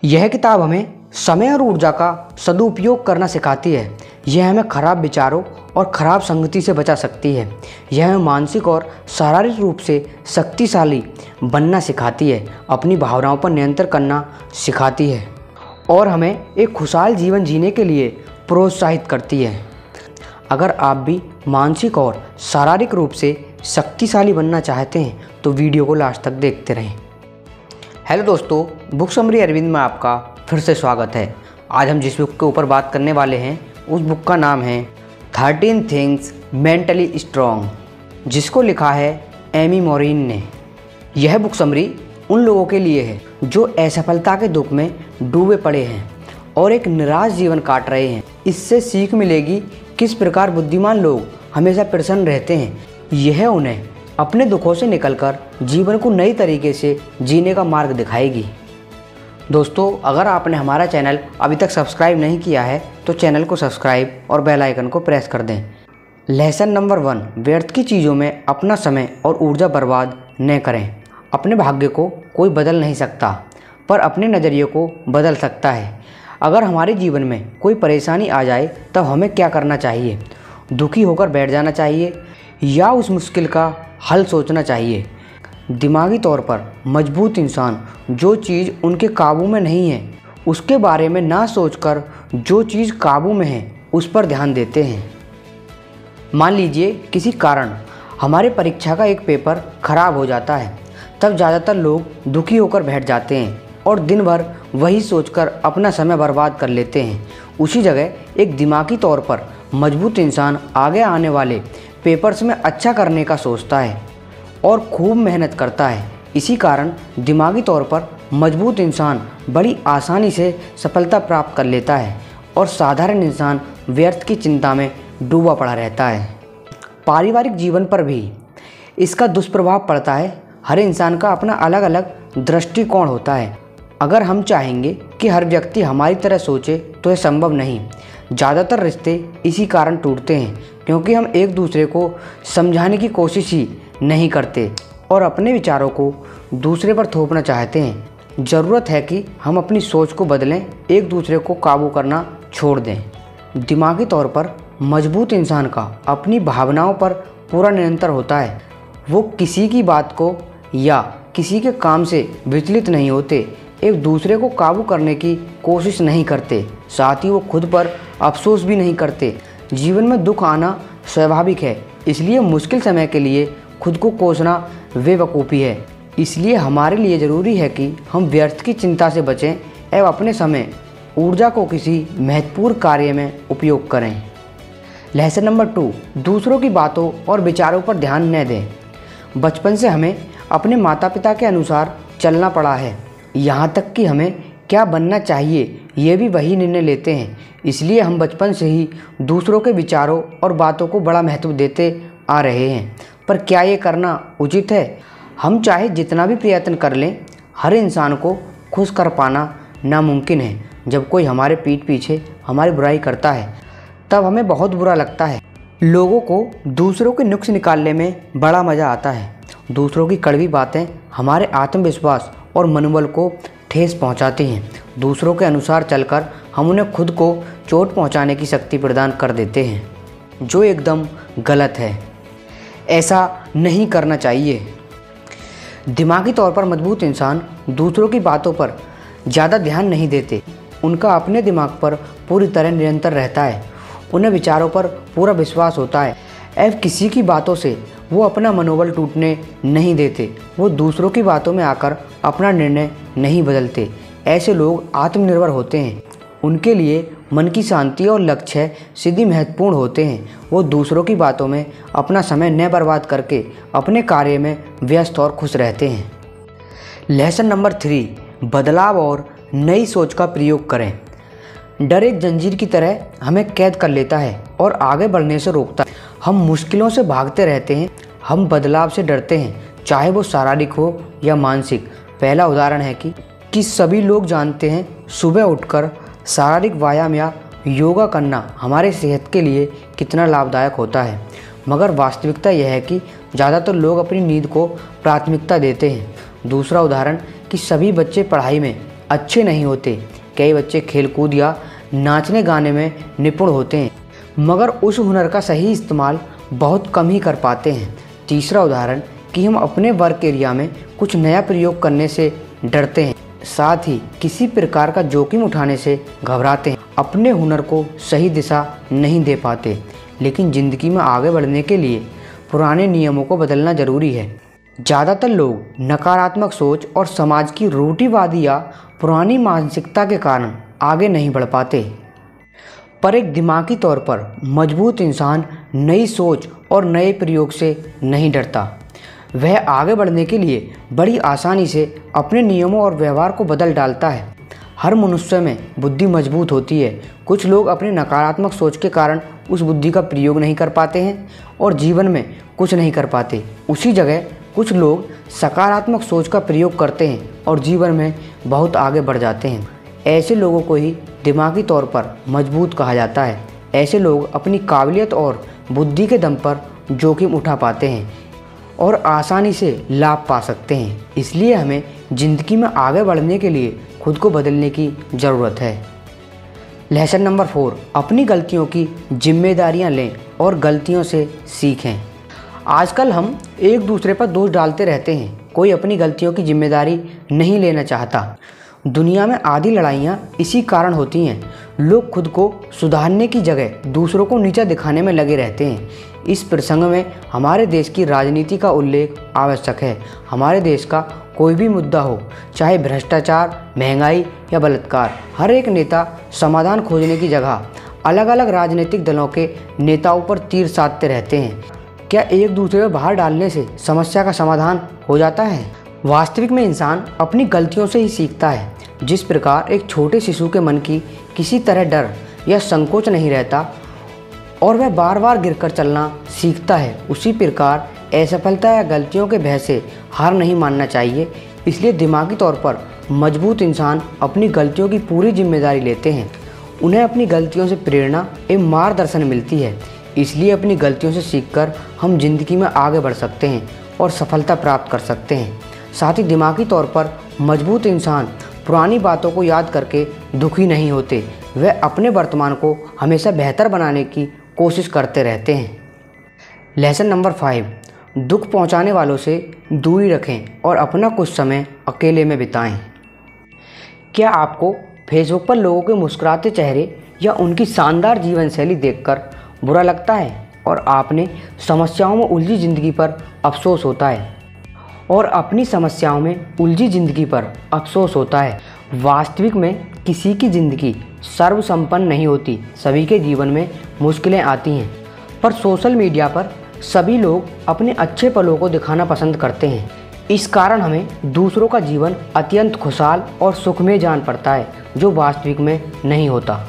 यह किताब हमें समय और ऊर्जा का सदुपयोग करना सिखाती है। यह हमें खराब विचारों और खराब संगति से बचा सकती है। यह हमें मानसिक और शारीरिक रूप से शक्तिशाली बनना सिखाती है, अपनी भावनाओं पर नियंत्रण करना सिखाती है और हमें एक खुशहाल जीवन जीने के लिए प्रोत्साहित करती है। अगर आप भी मानसिक और शारीरिक रूप से शक्तिशाली बनना चाहते हैं तो वीडियो को लास्ट तक देखते रहें। हेलो दोस्तों, बुक समरी अरविंद में आपका फिर से स्वागत है। आज हम जिस बुक के ऊपर बात करने वाले हैं उस बुक का नाम है 13 थिंग्स मेंटली स्ट्रॉन्ग, जिसको लिखा है एमी मोरिन ने। यह बुक समरी उन लोगों के लिए है जो असफलता के दुख में डूबे पड़े हैं और एक निराश जीवन काट रहे हैं। इससे सीख मिलेगी किस प्रकार बुद्धिमान लोग हमेशा प्रसन्न रहते हैं। यह उन्हें अपने दुखों से निकलकर जीवन को नई तरीके से जीने का मार्ग दिखाएगी। दोस्तों, अगर आपने हमारा चैनल अभी तक सब्सक्राइब नहीं किया है तो चैनल को सब्सक्राइब और बेल आइकन को प्रेस कर दें। लेसन नंबर 1, व्यर्थ की चीज़ों में अपना समय और ऊर्जा बर्बाद न करें। अपने भाग्य को कोई बदल नहीं सकता, पर अपने नज़रिए को बदल सकता है। अगर हमारे जीवन में कोई परेशानी आ जाए तब हमें क्या करना चाहिए? दुखी होकर बैठ जाना चाहिए या उस मुश्किल का हल सोचना चाहिए? दिमागी तौर पर मजबूत इंसान जो चीज़ उनके काबू में नहीं है उसके बारे में ना सोचकर जो चीज़ काबू में है उस पर ध्यान देते हैं। मान लीजिए किसी कारण हमारे परीक्षा का एक पेपर खराब हो जाता है, तब ज़्यादातर लोग दुखी होकर बैठ जाते हैं और दिन भर वही सोचकर अपना समय बर्बाद कर लेते हैं। उसी जगह एक दिमागी तौर पर मजबूत इंसान आगे आने वाले पेपर्स में अच्छा करने का सोचता है और खूब मेहनत करता है। इसी कारण दिमागी तौर पर मजबूत इंसान बड़ी आसानी से सफलता प्राप्त कर लेता है और साधारण इंसान व्यर्थ की चिंता में डूबा पड़ा रहता है। पारिवारिक जीवन पर भी इसका दुष्प्रभाव पड़ता है। हर इंसान का अपना अलग अलग दृष्टिकोण होता है। अगर हम चाहेंगे कि हर व्यक्ति हमारी तरह सोचे तो यह संभव नहीं। ज़्यादातर रिश्ते इसी कारण टूटते हैं क्योंकि हम एक दूसरे को समझाने की कोशिश ही नहीं करते और अपने विचारों को दूसरे पर थोपना चाहते हैं। ज़रूरत है कि हम अपनी सोच को बदलें, एक दूसरे को काबू करना छोड़ दें। दिमागी तौर पर मजबूत इंसान का अपनी भावनाओं पर पूरा नियंत्रण होता है। वो किसी की बात को या किसी के काम से विचलित नहीं होते, एक दूसरे को काबू करने की कोशिश नहीं करते, साथ ही वो खुद पर अफसोस भी नहीं करते। जीवन में दुख आना स्वाभाविक है, इसलिए मुश्किल समय के लिए खुद को कोसना बेवकूफ़ी है। इसलिए हमारे लिए ज़रूरी है कि हम व्यर्थ की चिंता से बचें एवं अपने समय ऊर्जा को किसी महत्वपूर्ण कार्य में उपयोग करें। लेसन नंबर 2, दूसरों की बातों और विचारों पर ध्यान न दें। बचपन से हमें अपने माता पिता के अनुसार चलना पड़ा है, यहाँ तक कि हमें क्या बनना चाहिए ये भी वही निर्णय लेते हैं। इसलिए हम बचपन से ही दूसरों के विचारों और बातों को बड़ा महत्व देते आ रहे हैं। पर क्या ये करना उचित है? हम चाहे जितना भी प्रयत्न कर लें, हर इंसान को खुश कर पाना नामुमकिन है। जब कोई हमारे पीठ पीछे हमारी बुराई करता है तब हमें बहुत बुरा लगता है। लोगों को दूसरों के नुक्स निकालने में बड़ा मज़ा आता है। दूसरों की कड़वी बातें हमारे आत्मविश्वास और मनोबल को ठेस पहुंचाती हैं। दूसरों के अनुसार चलकर हम उन्हें खुद को चोट पहुंचाने की शक्ति प्रदान कर देते हैं, जो एकदम गलत है। ऐसा नहीं करना चाहिए। दिमागी तौर पर मजबूत इंसान दूसरों की बातों पर ज़्यादा ध्यान नहीं देते। उनका अपने दिमाग पर पूरी तरह नियंत्रण रहता है। उन्हें विचारों पर पूरा विश्वास होता है एवं किसी की बातों से वो अपना मनोबल टूटने नहीं देते। वो दूसरों की बातों में आकर अपना निर्णय नहीं बदलते। ऐसे लोग आत्मनिर्भर होते हैं। उनके लिए मन की शांति और लक्ष्य सीधी महत्वपूर्ण होते हैं। वो दूसरों की बातों में अपना समय न बर्बाद करके अपने कार्य में व्यस्त और खुश रहते हैं। लेसन नंबर 3, बदलाव और नई सोच का प्रयोग करें। डर एक जंजीर की तरह हमें कैद कर लेता है और आगे बढ़ने से रोकता है। हम मुश्किलों से भागते रहते हैं, हम बदलाव से डरते हैं, चाहे वो शारीरिक हो या मानसिक। पहला उदाहरण है कि सभी लोग जानते हैं सुबह उठकर शारीरिक व्यायाम या योगा करना हमारे सेहत के लिए कितना लाभदायक होता है, मगर वास्तविकता यह है कि ज़्यादातर लोग अपनी नींद को प्राथमिकता देते हैं। दूसरा उदाहरण कि सभी बच्चे पढ़ाई में अच्छे नहीं होते। कई बच्चे खेलकूद या नाचने गाने में निपुण होते हैं, मगर उस हुनर का सही इस्तेमाल बहुत कम ही कर पाते हैं। तीसरा उदाहरण कि हम अपने वर्क एरिया में कुछ नया प्रयोग करने से डरते हैं, साथ ही किसी प्रकार का जोखिम उठाने से घबराते हैं, अपने हुनर को सही दिशा नहीं दे पाते। लेकिन ज़िंदगी में आगे बढ़ने के लिए पुराने नियमों को बदलना ज़रूरी है। ज़्यादातर लोग नकारात्मक सोच और समाज की रूढ़िवादी या पुरानी मानसिकता के कारण आगे नहीं बढ़ पाते। पर एक दिमागी तौर पर मजबूत इंसान नई सोच और नए प्रयोग से नहीं डरता। वह आगे बढ़ने के लिए बड़ी आसानी से अपने नियमों और व्यवहार को बदल डालता है। हर मनुष्य में बुद्धि मजबूत होती है। कुछ लोग अपने नकारात्मक सोच के कारण उस बुद्धि का प्रयोग नहीं कर पाते हैं और जीवन में कुछ नहीं कर पाते। उसी जगह कुछ लोग सकारात्मक सोच का प्रयोग करते हैं और जीवन में बहुत आगे बढ़ जाते हैं। ऐसे लोगों को ही दिमागी तौर पर मजबूत कहा जाता है। ऐसे लोग अपनी काबिलियत और बुद्धि के दम पर जोखिम उठा पाते हैं और आसानी से लाभ पा सकते हैं। इसलिए हमें ज़िंदगी में आगे बढ़ने के लिए खुद को बदलने की ज़रूरत है। लेसन नंबर 4, अपनी गलतियों की जिम्मेदारियां लें और गलतियों से सीखें। आजकल हम एक दूसरे पर दोष डालते रहते हैं। कोई अपनी गलतियों की जिम्मेदारी नहीं लेना चाहता। दुनिया में आधी लड़ाइयाँ इसी कारण होती हैं। लोग खुद को सुधारने की जगह दूसरों को नीचा दिखाने में लगे रहते हैं। इस प्रसंग में हमारे देश की राजनीति का उल्लेख आवश्यक है। हमारे देश का कोई भी मुद्दा हो, चाहे भ्रष्टाचार, महंगाई या बलात्कार, हर एक नेता समाधान खोजने की जगह अलग अलग राजनीतिक दलों के नेताओं पर तीर साधते रहते हैं। क्या एक दूसरे को बाहर डालने से समस्या का समाधान हो जाता है? वास्तविक में इंसान अपनी गलतियों से ही सीखता है। जिस प्रकार एक छोटे शिशु के मन की किसी तरह डर या संकोच नहीं रहता और वह बार बार गिरकर चलना सीखता है, उसी प्रकार असफलता या गलतियों के भय से हार नहीं मानना चाहिए। इसलिए दिमागी तौर पर मजबूत इंसान अपनी गलतियों की पूरी जिम्मेदारी लेते हैं। उन्हें अपनी गलतियों से प्रेरणा एवं मार्गदर्शन मिलती है। इसलिए अपनी गलतियों से सीखकर हम जिंदगी में आगे बढ़ सकते हैं और सफलता प्राप्त कर सकते हैं। साथ ही दिमागी तौर पर मजबूत इंसान पुरानी बातों को याद करके दुखी नहीं होते। वह अपने वर्तमान को हमेशा बेहतर बनाने की कोशिश करते रहते हैं। लेसन नंबर 5, दुख पहुंचाने वालों से दूरी रखें और अपना कुछ समय अकेले में बिताएं। क्या आपको फेसबुक पर लोगों के मुस्कुराते चेहरे या उनकी शानदार जीवन शैली देखकर बुरा लगता है और आपने समस्याओं में उलझी ज़िंदगी पर अफसोस होता है वास्तविक में किसी की ज़िंदगी सर्वसंपन्न नहीं होती। सभी के जीवन में मुश्किलें आती हैं, पर सोशल मीडिया पर सभी लोग अपने अच्छे पलों को दिखाना पसंद करते हैं। इस कारण हमें दूसरों का जीवन अत्यंत खुशहाल और सुखमय जान पड़ता है, जो वास्तविक में नहीं होता।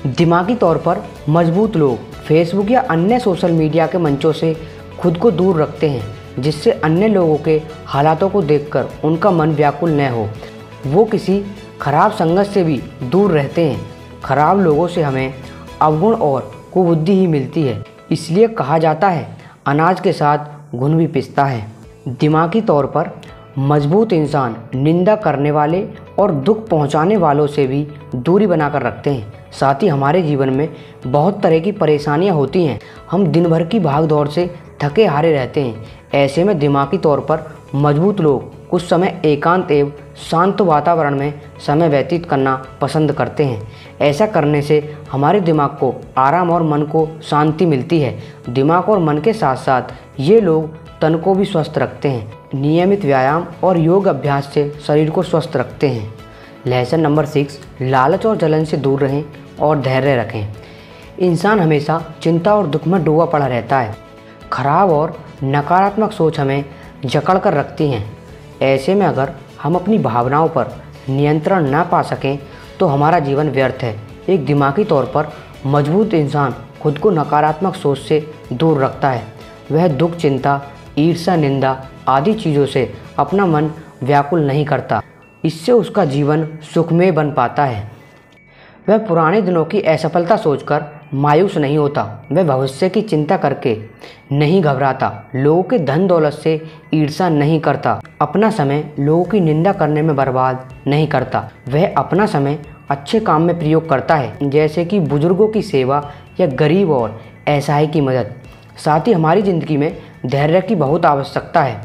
दिमागी तौर पर मजबूत लोग फेसबुक या अन्य सोशल मीडिया के मंचों से खुद को दूर रखते हैं, जिससे अन्य लोगों के हालातों को देखकर उनका मन व्याकुल न हो। वो किसी खराब संगत से भी दूर रहते हैं। खराब लोगों से हमें अवगुण और कुबुद्धि ही मिलती है। इसलिए कहा जाता है, अनाज के साथ घुन भी पिसता है। दिमागी तौर पर मजबूत इंसान निंदा करने वाले और दुख पहुंचाने वालों से भी दूरी बनाकर रखते हैं। साथ ही हमारे जीवन में बहुत तरह की परेशानियां होती हैं। हम दिन भर की भाग दौड़ से थके हारे रहते हैं। ऐसे में दिमागी तौर पर मजबूत लोग कुछ समय एकांत एवं शांत वातावरण में समय व्यतीत करना पसंद करते हैं। ऐसा करने से हमारे दिमाग को आराम और मन को शांति मिलती है। दिमाग और मन के साथ साथ ये लोग तन को भी स्वस्थ रखते हैं। नियमित व्यायाम और योग अभ्यास से शरीर को स्वस्थ रखते हैं। लेसन नंबर 6, लालच और जलन से दूर रहें और धैर्य रखें। इंसान हमेशा चिंता और दुख में डूबा पड़ा रहता है। खराब और नकारात्मक सोच हमें जकड़ कर रखती हैं। ऐसे में अगर हम अपनी भावनाओं पर नियंत्रण न पा सकें तो हमारा जीवन व्यर्थ है। एक दिमागी तौर पर मजबूत इंसान खुद को नकारात्मक सोच से दूर रखता है। वह दुख, चिंता, ईर्ष्या, निंदा आदि चीज़ों से अपना मन व्याकुल नहीं करता। इससे उसका जीवन सुखमय बन पाता है। वह पुराने दिनों की असफलता सोचकर मायूस नहीं होता, वह भविष्य की चिंता करके नहीं घबराता, लोगों के धन दौलत से ईर्ष्या नहीं करता, अपना समय लोगों की निंदा करने में बर्बाद नहीं करता, वह अपना समय अच्छे काम में प्रयोग करता है, जैसे कि बुजुर्गों की सेवा या गरीब और असहाय की मदद। साथ ही हमारी ज़िंदगी में धैर्य की बहुत आवश्यकता है।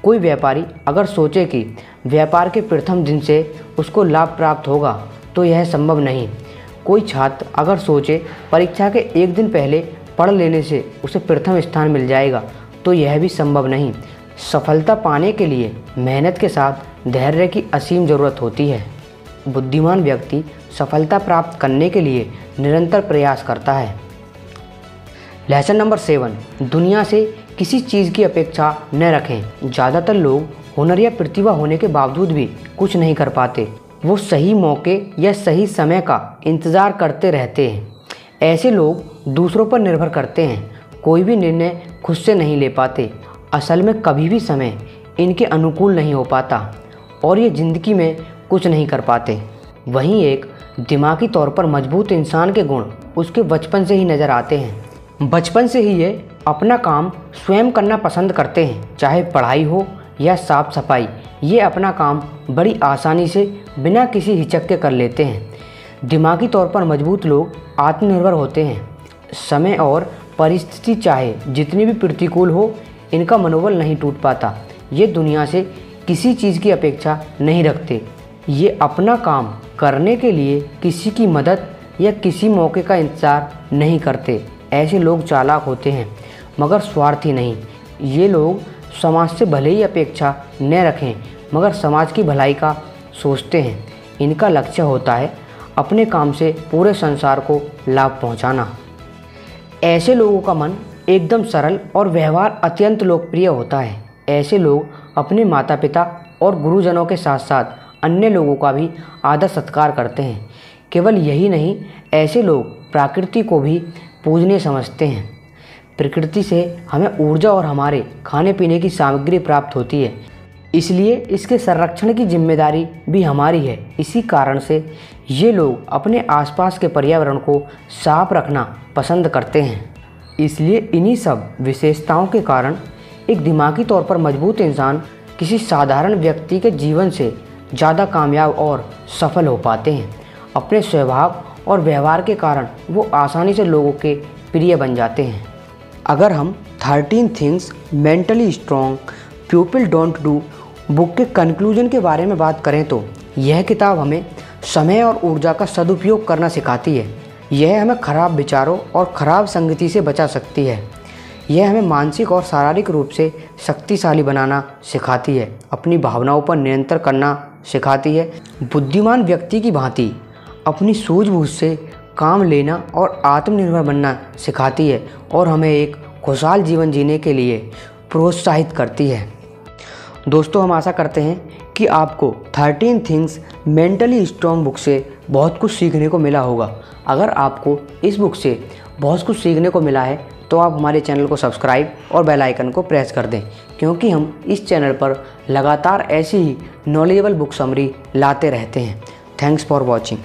कोई व्यापारी अगर सोचे कि व्यापार के प्रथम दिन से उसको लाभ प्राप्त होगा तो यह संभव नहीं। कोई छात्र अगर सोचे परीक्षा के एक दिन पहले पढ़ लेने से उसे प्रथम स्थान मिल जाएगा तो यह भी संभव नहीं। सफलता पाने के लिए मेहनत के साथ धैर्य की असीम ज़रूरत होती है। बुद्धिमान व्यक्ति सफलता प्राप्त करने के लिए निरंतर प्रयास करता है। लेसन नंबर 7, दुनिया से किसी चीज़ की अपेक्षा न रखें। ज़्यादातर लोग हुनर या प्रतिभा होने के बावजूद भी कुछ नहीं कर पाते। वो सही मौके या सही समय का इंतज़ार करते रहते हैं। ऐसे लोग दूसरों पर निर्भर करते हैं, कोई भी निर्णय खुद से नहीं ले पाते। असल में कभी भी समय इनके अनुकूल नहीं हो पाता और ये ज़िंदगी में कुछ नहीं कर पाते। वहीं एक दिमागी तौर पर मजबूत इंसान के गुण उसके बचपन से ही नज़र आते हैं। बचपन से ही ये अपना काम स्वयं करना पसंद करते हैं, चाहे पढ़ाई हो या साफ सफाई। ये अपना काम बड़ी आसानी से बिना किसी हिचक के कर लेते हैं। दिमागी तौर पर मजबूत लोग आत्मनिर्भर होते हैं। समय और परिस्थिति चाहे जितनी भी प्रतिकूल हो, इनका मनोबल नहीं टूट पाता। ये दुनिया से किसी चीज़ की अपेक्षा नहीं रखते। ये अपना काम करने के लिए किसी की मदद या किसी मौके का इंतज़ार नहीं करते। ऐसे लोग चालाक होते हैं मगर स्वार्थी नहीं। ये लोग समाज से भले ही अपेक्षा न रखें मगर समाज की भलाई का सोचते हैं। इनका लक्ष्य होता है अपने काम से पूरे संसार को लाभ पहुंचाना। ऐसे लोगों का मन एकदम सरल और व्यवहार अत्यंत लोकप्रिय होता है। ऐसे लोग अपने माता पिता और गुरुजनों के साथ साथ अन्य लोगों का भी आदर सत्कार करते हैं। केवल यही नहीं, ऐसे लोग प्रकृति को भी पूजनीय समझते हैं। प्रकृति से हमें ऊर्जा और हमारे खाने पीने की सामग्री प्राप्त होती है, इसलिए इसके संरक्षण की जिम्मेदारी भी हमारी है। इसी कारण से ये लोग अपने आसपास के पर्यावरण को साफ रखना पसंद करते हैं। इसलिए इन्हीं सब विशेषताओं के कारण एक दिमागी तौर पर मजबूत इंसान किसी साधारण व्यक्ति के जीवन से ज़्यादा कामयाब और सफल हो पाते हैं। अपने स्वभाव और व्यवहार के कारण वो आसानी से लोगों के प्रिय बन जाते हैं। अगर हम 13 things mentally strong people don't do book के कंक्लूजन के बारे में बात करें तो यह किताब हमें समय और ऊर्जा का सदुपयोग करना सिखाती है। यह हमें खराब विचारों और ख़राब संगति से बचा सकती है। यह हमें मानसिक और शारीरिक रूप से शक्तिशाली बनाना सिखाती है, अपनी भावनाओं पर नियंत्रण करना सिखाती है, बुद्धिमान व्यक्ति की भांति अपनी सूझबूझ से काम लेना और आत्मनिर्भर बनना सिखाती है और हमें एक खुशहाल जीवन जीने के लिए प्रोत्साहित करती है। दोस्तों, हम आशा करते हैं कि आपको 13 थिंग्स मेंटली स्ट्रॉन्ग बुक से बहुत कुछ सीखने को मिला होगा। अगर आपको इस बुक से बहुत कुछ सीखने को मिला है तो आप हमारे चैनल को सब्सक्राइब और बेल आइकन को प्रेस कर दें, क्योंकि हम इस चैनल पर लगातार ऐसी ही नॉलेजेबल बुक समरी लाते रहते हैं। Thanks for watching.